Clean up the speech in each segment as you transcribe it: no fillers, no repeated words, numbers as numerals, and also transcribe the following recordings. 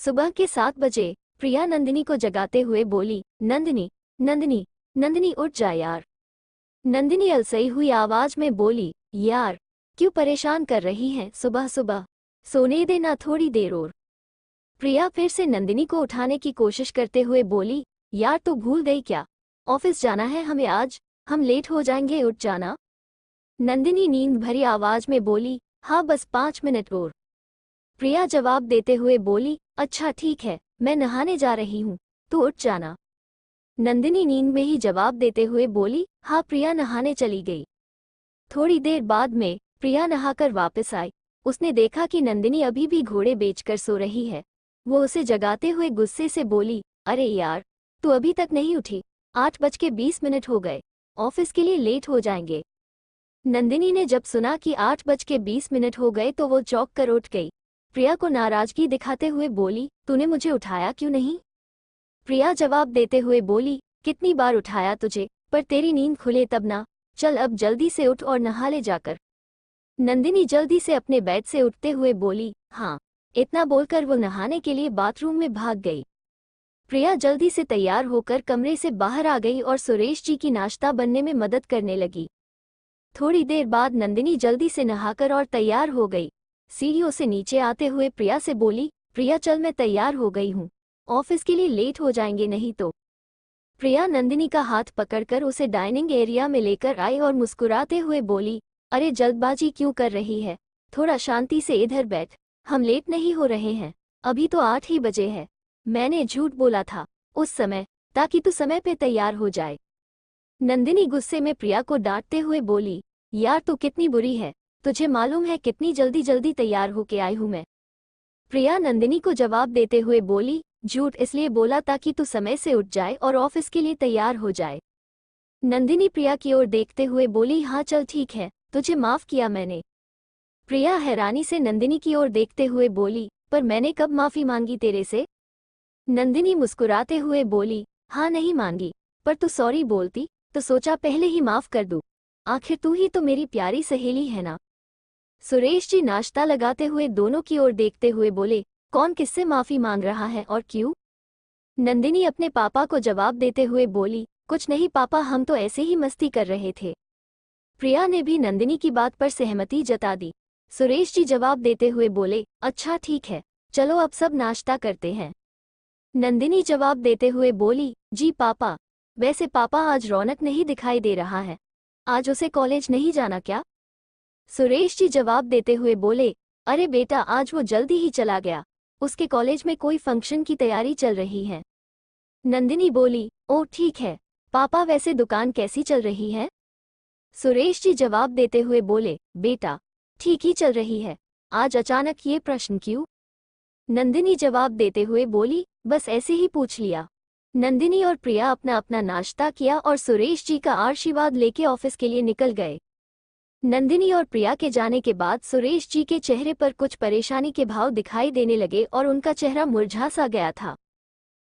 सुबह के 7 बजे प्रिया नंदिनी को जगाते हुए बोली, नंदिनी नंदिनी नंदिनी उठ जा यार। नंदिनी अलसई हुई आवाज में बोली, यार क्यों परेशान कर रही हैं सुबह सुबह, सोने देना थोड़ी देर और। प्रिया फिर से नंदिनी को उठाने की कोशिश करते हुए बोली, यार तू भूल गई क्या, ऑफिस जाना है हमें आज, हम लेट हो जाएंगे, उठ जाना। नंदिनी नींद भरी आवाज में बोली, हाँ बस 5 मिनट और। प्रिया जवाब देते हुए बोली, अच्छा ठीक है, मैं नहाने जा रही हूँ, तू उठ जाना। नंदिनी नींद में ही जवाब देते हुए बोली, हाँ। प्रिया नहाने चली गई। थोड़ी देर बाद में प्रिया नहाकर वापस आई। उसने देखा कि नंदिनी अभी भी घोड़े बेचकर सो रही है। वो उसे जगाते हुए गुस्से से बोली, अरे यार तू अभी तक नहीं उठी, 8:20 हो गए, ऑफिस के लिए लेट हो जाएंगे। नंदिनी ने जब सुना कि 8:20 हो गए तो वो चौंक कर उठ गई। प्रिया को नाराजगी दिखाते हुए बोली, तूने मुझे उठाया क्यों नहीं? प्रिया जवाब देते हुए बोली, कितनी बार उठाया तुझे, पर तेरी नींद खुले तब ना, चल अब जल्दी से उठ और नहा ले जाकर। नंदिनी जल्दी से अपने बेड से उठते हुए बोली, हाँ। इतना बोलकर वो नहाने के लिए बाथरूम में भाग गई। प्रिया जल्दी से तैयार होकर कमरे से बाहर आ गई और सुरेश जी की नाश्ता बनने में मदद करने लगी। थोड़ी देर बाद नंदिनी जल्दी से नहाकर और तैयार हो गई। सीढ़ियों से नीचे आते हुए प्रिया से बोली, प्रिया चल मैं तैयार हो गई हूँ, ऑफिस के लिए लेट हो जाएंगे नहीं तो। प्रिया नंदिनी का हाथ पकड़कर उसे डाइनिंग एरिया में लेकर आई और मुस्कुराते हुए बोली, अरे जल्दबाजी क्यों कर रही है, थोड़ा शांति से इधर बैठ, हम लेट नहीं हो रहे हैं, अभी तो 8 ही बजे है। मैंने झूठ बोला था उस समय, ताकि तू समय पे तैयार हो जाए। नंदिनी गुस्से में प्रिया को डांटते हुए बोली, यार तू कितनी बुरी है, तुझे मालूम है कितनी जल्दी जल्दी तैयार होके आई हूं मैं। प्रिया नंदिनी को जवाब देते हुए बोली, झूठ इसलिए बोला ताकि तू समय से उठ जाए और ऑफिस के लिए तैयार हो जाए। नंदिनी प्रिया की ओर देखते हुए बोली, हाँ चल ठीक है, तुझे माफ किया मैंने। प्रिया हैरानी से नंदिनी की ओर देखते हुए बोली, पर मैंने कब माफी मांगी तेरे से? नंदिनी मुस्कुराते हुए बोली, हाँ नहीं मांगी, पर तू सॉरी बोलती तो सोचा पहले ही माफ कर दूं, आखिर तू ही तो मेरी प्यारी सहेली है ना। सुरेश जी नाश्ता लगाते हुए दोनों की ओर देखते हुए बोले, कौन किससे माफी मांग रहा है और क्यों? नंदिनी अपने पापा को जवाब देते हुए बोली, कुछ नहीं पापा, हम तो ऐसे ही मस्ती कर रहे थे। प्रिया ने भी नंदिनी की बात पर सहमति जता दी। सुरेश जी जवाब देते हुए बोले, अच्छा ठीक है, चलो अब सब नाश्ता करते हैं। नंदिनी जवाब देते हुए बोली, जी पापा। वैसे पापा आज रौनक नहीं दिखाई दे रहा है, आज उसे कॉलेज नहीं जाना क्या? सुरेश जी जवाब देते हुए बोले, अरे बेटा आज वो जल्दी ही चला गया, उसके कॉलेज में कोई फंक्शन की तैयारी चल रही है। नंदिनी बोली, ओह ठीक है पापा, वैसे दुकान कैसी चल रही है? सुरेश जी जवाब देते हुए बोले, बेटा ठीक ही चल रही है, आज अचानक ये प्रश्न क्यों? नंदिनी जवाब देते हुए बोली, बस ऐसे ही पूछ लिया। नंदिनी और प्रिया अपना अपना नाश्ता किया और सुरेश जी का आशीर्वाद लेके ऑफिस के लिए निकल गए। नंदिनी और प्रिया के जाने के बाद सुरेश जी के चेहरे पर कुछ परेशानी के भाव दिखाई देने लगे और उनका चेहरा मुरझा सा गया था।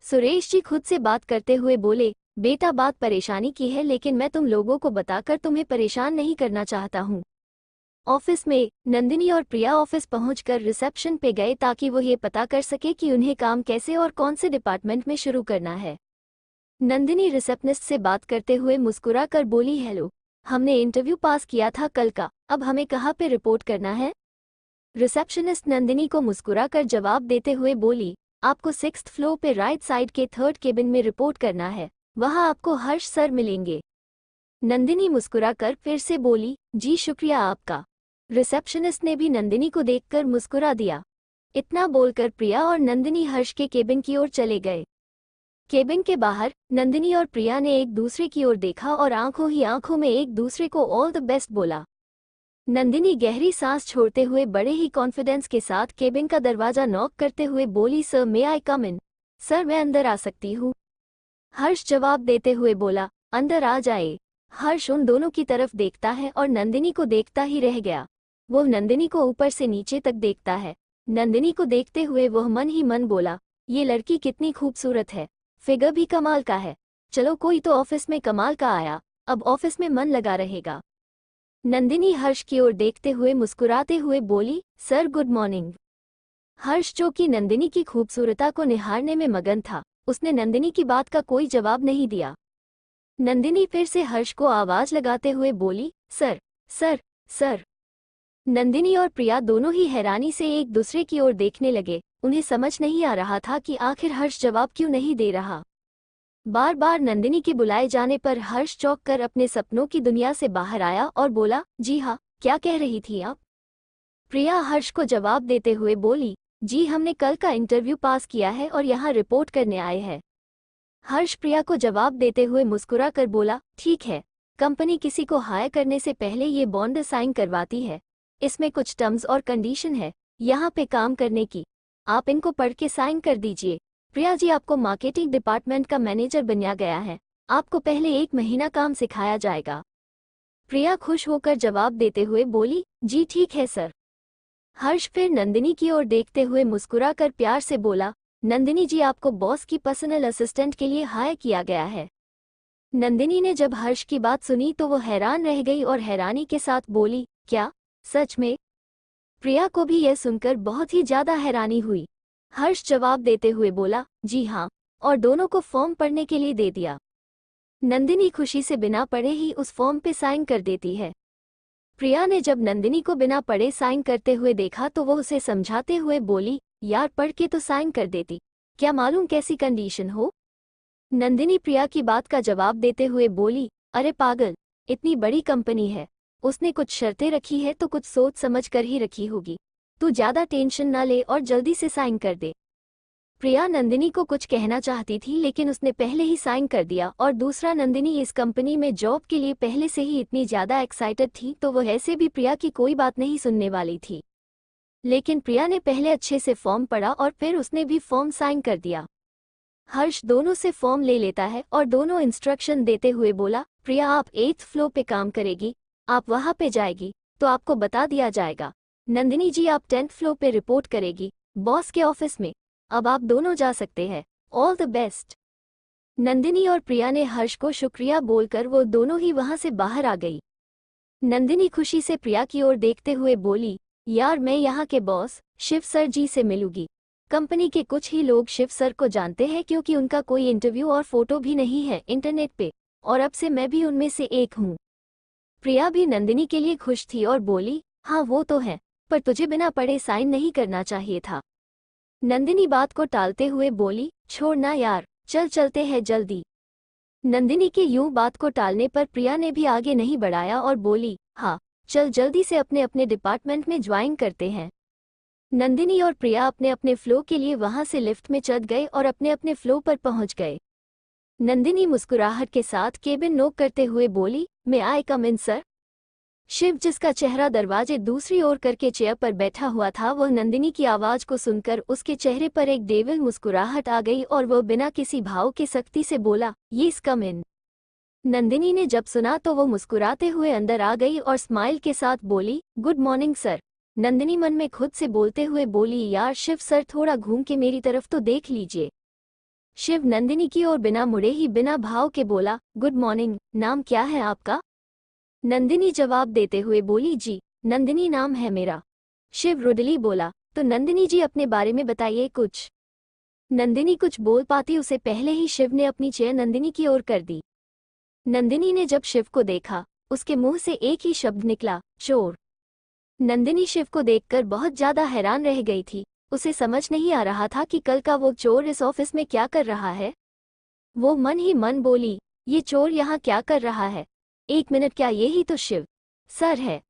सुरेश जी खुद से बात करते हुए बोले, बेटा बात परेशानी की है, लेकिन मैं तुम लोगों को बताकर तुम्हें परेशान नहीं करना चाहता हूँ। ऑफिस में नंदिनी और प्रिया ऑफिस पहुंचकर रिसेप्शन पे गए ताकि वो ये पता कर सके कि उन्हें काम कैसे और कौन से डिपार्टमेंट में शुरू करना है। नंदिनी रिसेप्शनिस्ट से बात करते हुए मुस्कुरा कर बोली, हेलो, हमने इंटरव्यू पास किया था कल का, अब हमें कहाँ पे रिपोर्ट करना है? रिसेप्शनिस्ट नंदिनी को मुस्कुराकर जवाब देते हुए बोली, आपको 6th फ्लोर पे राइट साइड के 3rd केबिन में रिपोर्ट करना है, वहाँ आपको हर्ष सर मिलेंगे। नंदिनी मुस्कुराकर फिर से बोली, जी शुक्रिया आपका। रिसेप्शनिस्ट ने भी नंदिनी को देखकर मुस्कुरा दिया। इतना बोलकर प्रिया और नंदिनी हर्ष के केबिन की ओर चले गए। केबिन के बाहर नंदिनी और प्रिया ने एक दूसरे की ओर देखा और आंखों ही आंखों में एक दूसरे को ऑल द बेस्ट बोला। नंदिनी गहरी सांस छोड़ते हुए बड़े ही कॉन्फिडेंस के साथ केबिन का दरवाजा नॉक करते हुए बोली, सर मे आई कम इन? सर मैं अंदर आ सकती हूँ? हर्ष जवाब देते हुए बोला, अंदर आ जाए। हर्ष उन दोनों की तरफ देखता है और नंदिनी को देखता ही रह गया। वो नंदिनी को ऊपर से नीचे तक देखता है। नंदिनी को देखते हुए वह मन ही मन बोला, ये लड़की कितनी खूबसूरत है, फिगर भी कमाल का है, चलो कोई तो ऑफिस में कमाल का आया, अब ऑफिस में मन लगा रहेगा। नंदिनी हर्ष की ओर देखते हुए मुस्कुराते हुए बोली, सर गुड मॉर्निंग। हर्ष जो कि नंदिनी की खूबसूरता को निहारने में मगन था, उसने नंदिनी की बात का कोई जवाब नहीं दिया। नंदिनी फिर से हर्ष को आवाज लगाते हुए बोली, सर सर सर। नंदिनी और प्रिया दोनों ही हैरानी से एक दूसरे की ओर देखने लगे। उन्हें समझ नहीं आ रहा था कि आखिर हर्ष जवाब क्यों नहीं दे रहा। बार बार नंदिनी के बुलाए जाने पर हर्ष चौंक कर अपने सपनों की दुनिया से बाहर आया और बोला, जी हाँ, क्या कह रही थी आप? प्रिया हर्ष को जवाब देते हुए बोली, जी हमने कल का इंटरव्यू पास किया है और यहाँ रिपोर्ट करने आए हैं। हर्ष प्रिया को जवाब देते हुए मुस्कुरा कर बोला, ठीक है, कंपनी किसी को हायर करने से पहले ये बॉन्ड साइन करवाती है। इसमें कुछ टर्म्स और कंडीशन है यहाँ पे काम करने की, आप इनको पढ़ के साइन कर दीजिए। प्रिया जी, आपको मार्केटिंग डिपार्टमेंट का मैनेजर बनाया गया है, आपको पहले 1 महीना काम सिखाया जाएगा। प्रिया खुश होकर जवाब देते हुए बोली, जी ठीक है सर। हर्ष फिर नंदिनी की ओर देखते हुए मुस्कुरा कर प्यार से बोला, नंदिनी जी, आपको बॉस की पर्सनल असिस्टेंट के लिए हायर किया गया है। नंदिनी ने जब हर्ष की बात सुनी तो वो हैरान रह गई और हैरानी के साथ बोली, क्या सच में? प्रिया को भी यह सुनकर बहुत ही ज्यादा हैरानी हुई। हर्ष जवाब देते हुए बोला, जी हाँ, और दोनों को फॉर्म पढ़ने के लिए दे दिया। नंदिनी खुशी से बिना पढ़े ही उस फॉर्म पे साइन कर देती है। प्रिया ने जब नंदिनी को बिना पढ़े साइन करते हुए देखा तो वो उसे समझाते हुए बोली, यार पढ़ के तो साइन कर देती, क्या मालूम कैसी कंडीशन हो। नंदिनी प्रिया की बात का जवाब देते हुए बोली, अरे पागल, इतनी बड़ी कंपनी है, उसने कुछ शर्तें रखी है तो कुछ सोच समझ कर ही रखी होगी। तू ज्यादा टेंशन ना ले और जल्दी से साइन कर दे। प्रिया नंदिनी को कुछ कहना चाहती थी लेकिन उसने पहले ही साइन कर दिया। और दूसरा, नंदिनी इस कंपनी में जॉब के लिए पहले से ही इतनी ज्यादा एक्साइटेड थी तो वो ऐसे भी प्रिया की कोई बात नहीं सुनने वाली थी। लेकिन प्रिया ने पहले अच्छे से फॉर्म पढ़ा और फिर उसने भी फॉर्म साइन कर दिया। हर्ष दोनों से फॉर्म ले लेता है और दोनों इंस्ट्रक्शन देते हुए बोला, प्रिया आप 8th फ्लोर पे काम करेगी, आप वहां पे जाएगी तो आपको बता दिया जाएगा। नंदिनी जी, आप 10th फ्लोर पे रिपोर्ट करेगी बॉस के ऑफिस में। अब आप दोनों जा सकते हैं, ऑल द बेस्ट। नंदिनी और प्रिया ने हर्ष को शुक्रिया बोलकर वो दोनों ही वहां से बाहर आ गई। नंदिनी खुशी से प्रिया की ओर देखते हुए बोली, यार मैं यहाँ के बॉस शिव सर जी से मिलूंगी। कंपनी के कुछ ही लोग शिव सर को जानते हैं क्योंकि उनका कोई इंटरव्यू और फोटो भी नहीं है इंटरनेट पे, और अब से मैं भी उनमें से एक हूँ। प्रिया भी नंदिनी के लिए खुश थी और बोली, हाँ वो तो है, पर तुझे बिना पढ़े साइन नहीं करना चाहिए था। नंदिनी बात को टालते हुए बोली, छोड़ ना यार, चल चलते हैं जल्दी। नंदिनी के यूं बात को टालने पर प्रिया ने भी आगे नहीं बढ़ाया और बोली, हाँ चल जल्दी से अपने अपने डिपार्टमेंट में ज्वाइन करते हैं। नंदिनी और प्रिया अपने अपने फ्लो के लिए वहां से लिफ्ट में चढ़ गए और अपने अपने फ्लो पर पहुंच गए। नंदिनी मुस्कुराहट के साथ केबिन नॉक करते हुए बोली, मैं आई कम इन सर। शिव, जिसका चेहरा दरवाजे दूसरी ओर करके चेयर पर बैठा हुआ था, वह नंदिनी की आवाज को सुनकर उसके चेहरे पर एक डेविल मुस्कुराहट आ गई और वह बिना किसी भाव के सख्ती से बोला, यस कम इन। नंदिनी ने जब सुना तो वो मुस्कुराते हुए अंदर आ गई और स्माइल के साथ बोली, गुड मॉर्निंग सर। नंदिनी मन में खुद से बोलते हुए बोली, यार शिव सर, थोड़ा घूम के मेरी तरफ तो देख लीजिए। शिव नंदिनी की ओर बिना मुड़े ही बिना भाव के बोला, गुड मॉर्निंग, नाम क्या है आपका? नंदिनी जवाब देते हुए बोली, जी नंदिनी नाम है मेरा। शिव रुडली बोला, तो नंदिनी जी अपने बारे में बताइए कुछ। नंदिनी कुछ बोल पाती उसे पहले ही शिव ने अपनी चेयर नंदिनी की ओर कर दी। नंदिनी ने जब शिव को देखा, उसके मुंह से एक ही शब्द निकला, चोर। नंदिनी शिव को देखकर बहुत ज्यादा हैरान रह गई थी। उसे समझ नहीं आ रहा था कि कल का वो चोर इस ऑफिस में क्या कर रहा है। वो मन ही मन बोली, ये चोर यहाँ क्या कर रहा है? 1 मिनट, क्या यही तो शिव सर है?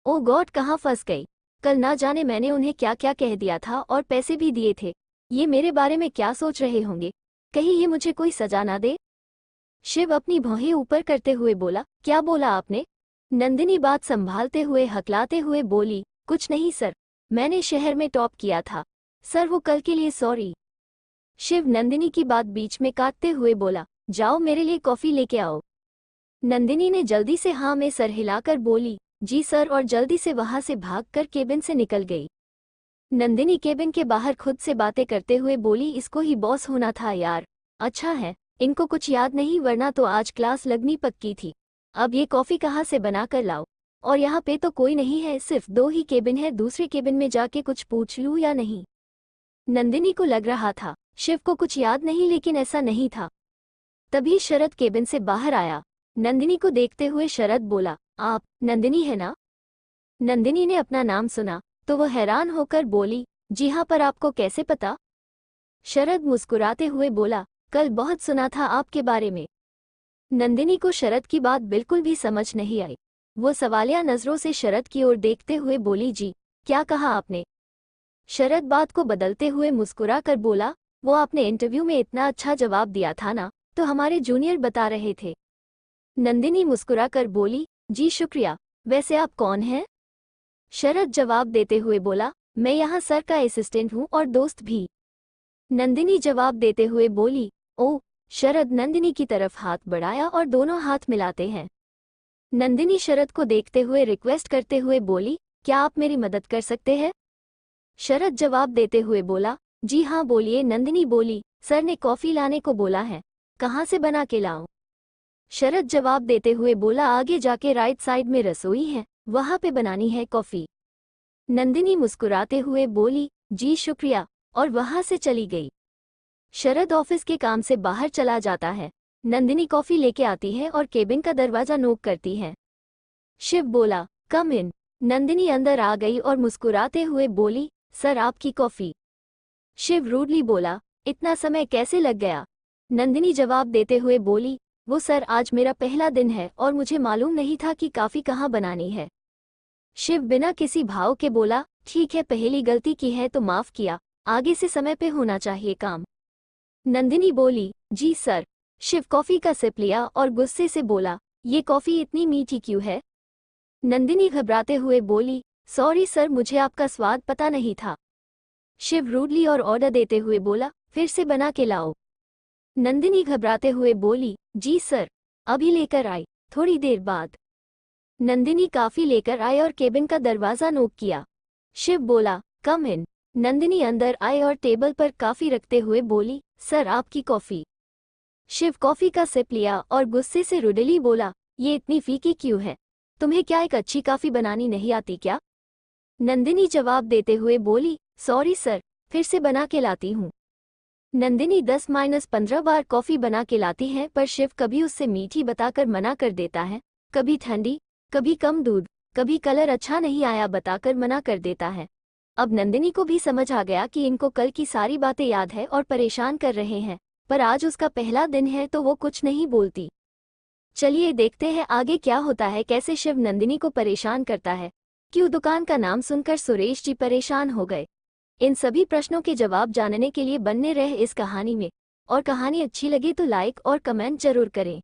ओ गॉड, कहाँ फंस गई। कल ना जाने मैंने उन्हें क्या क्या कह दिया था और पैसे भी दिए थे। ये मेरे बारे में क्या सोच रहे होंगे, कहीं ये मुझे कोई सजा ना दे। शिव अपनी भौहें ऊपर करते हुए बोला, क्या बोला आपने? नंदिनी बात संभालते हुए हकलाते हुए बोली, कुछ नहीं सर, मैंने शहर में टॉप किया था सर, वो कल के लिए सॉरी। शिव नंदिनी की बात बीच में काटते हुए बोला, जाओ मेरे लिए कॉफी लेके आओ। नंदिनी ने जल्दी से हाँ में सर हिलाकर बोली, जी सर, और जल्दी से वहां से भागकर केबिन से निकल गई। नंदिनी केबिन के बाहर खुद से बातें करते हुए बोली, इसको ही बॉस होना था यार। अच्छा है, इनको कुछ याद नहीं, वरना तो आज क्लास लगनी पक्की थी। अब ये कॉफी कहाँ से बना कर लाओ, और यहाँ पे तो कोई नहीं है, सिर्फ 2 ही केबिन है, दूसरे केबिन में जाके कुछ पूछ लूँ या नहीं। नंदिनी को लग रहा था शिव को कुछ याद नहीं, लेकिन ऐसा नहीं था। तभी शरद केबिन से बाहर आया। नंदिनी को देखते हुए शरद बोला, आप नंदिनी है ना? नंदिनी ने अपना नाम सुना तो वह हैरान होकर बोली, जी हाँ, पर आपको कैसे पता? शरद मुस्कुराते हुए बोला, कल बहुत सुना था आपके बारे में। नंदिनी को शरद की बात बिल्कुल भी समझ नहीं आई। वो सवालिया नजरों से शरद की ओर देखते हुए बोली, जी क्या कहा आपने? शरद बात को बदलते हुए मुस्कुरा कर बोला, वो आपने इंटरव्यू में इतना अच्छा जवाब दिया था ना, तो हमारे जूनियर बता रहे थे। नंदिनी मुस्कुरा कर बोली, जी शुक्रिया, वैसे आप कौन हैं? शरद जवाब देते हुए बोला, मैं यहाँ सर का असिस्टेंट हूँ और दोस्त भी। नंदिनी जवाब देते हुए बोली, ओह। शरद नंदिनी की तरफ हाथ बढ़ाया और दोनों हाथ मिलाते हैं। नंदिनी शरद को देखते हुए रिक्वेस्ट करते हुए बोली, क्या आप मेरी मदद कर सकते हैं? शरद जवाब देते हुए बोला, जी हाँ बोलिए। नंदिनी बोली, सर ने कॉफी लाने को बोला है, कहाँ से बना के लाऊं? शरद जवाब देते हुए बोला, आगे जाके राइट साइड में रसोई है, वहां पे बनानी है कॉफी। नंदिनी मुस्कुराते हुए बोली, जी शुक्रिया, और वहां से चली गई। शरद ऑफिस के काम से बाहर चला जाता है। नंदिनी कॉफी लेके आती है और केबिन का दरवाजा नोक करती है। शिव बोला, कम इन। नंदिनी अंदर आ गई और मुस्कुराते हुए बोली, सर आपकी कॉफी। शिव रूडली बोला, इतना समय कैसे लग गया? नंदिनी जवाब देते हुए बोली, वो सर आज मेरा पहला दिन है और मुझे मालूम नहीं था कि कॉफी कहाँ बनानी है। शिव बिना किसी भाव के बोला, ठीक है, पहली गलती की है तो माफ किया, आगे से समय पे होना चाहिए काम। नंदिनी बोली, जी सर। शिव कॉफी का सिप लिया और गुस्से से बोला, ये कॉफी इतनी मीठी क्यों है? नंदिनी घबराते हुए बोली, सॉरी सर, मुझे आपका स्वाद पता नहीं था। शिव रूडली और ऑर्डर देते हुए बोला, फिर से बना के लाओ। नंदिनी घबराते हुए बोली, जी सर, अभी लेकर आई। थोड़ी देर बाद नंदिनी कॉफी लेकर आई और केबिन का दरवाजा नोक किया। शिव बोला, कम इन। नंदिनी अंदर आई और टेबल पर कॉफी रखते हुए बोली, सर आपकी कॉफी। शिव कॉफी का सिप लिया और गुस्से से रुडली बोला, ये इतनी फीकी क्यों है? तुम्हें क्या एक अच्छी कॉफी बनानी नहीं आती क्या? नंदिनी जवाब देते हुए बोली, सॉरी सर, फिर से बना के लाती हूँ। नंदिनी 10-15 बार कॉफी बना के लाती है, पर शिव कभी उससे मीठी बताकर मना कर देता है, कभी ठंडी, कभी कम दूध, कभी कलर अच्छा नहीं आया बताकर मना कर देता है। अब नंदिनी को भी समझ आ गया कि इनको कल की सारी बातें याद है और परेशान कर रहे हैं, पर आज उसका पहला दिन है तो वो कुछ नहीं बोलती। चलिए देखते हैं आगे क्या होता है, कैसे शिव नंदिनी को परेशान करता है। क्यों दुकान का नाम सुनकर सुरेश जी परेशान हो गए? इन सभी प्रश्नों के जवाब जानने के लिए बने रहे इस कहानी में। और कहानी अच्छी लगी तो लाइक और कमेंट जरूर करें।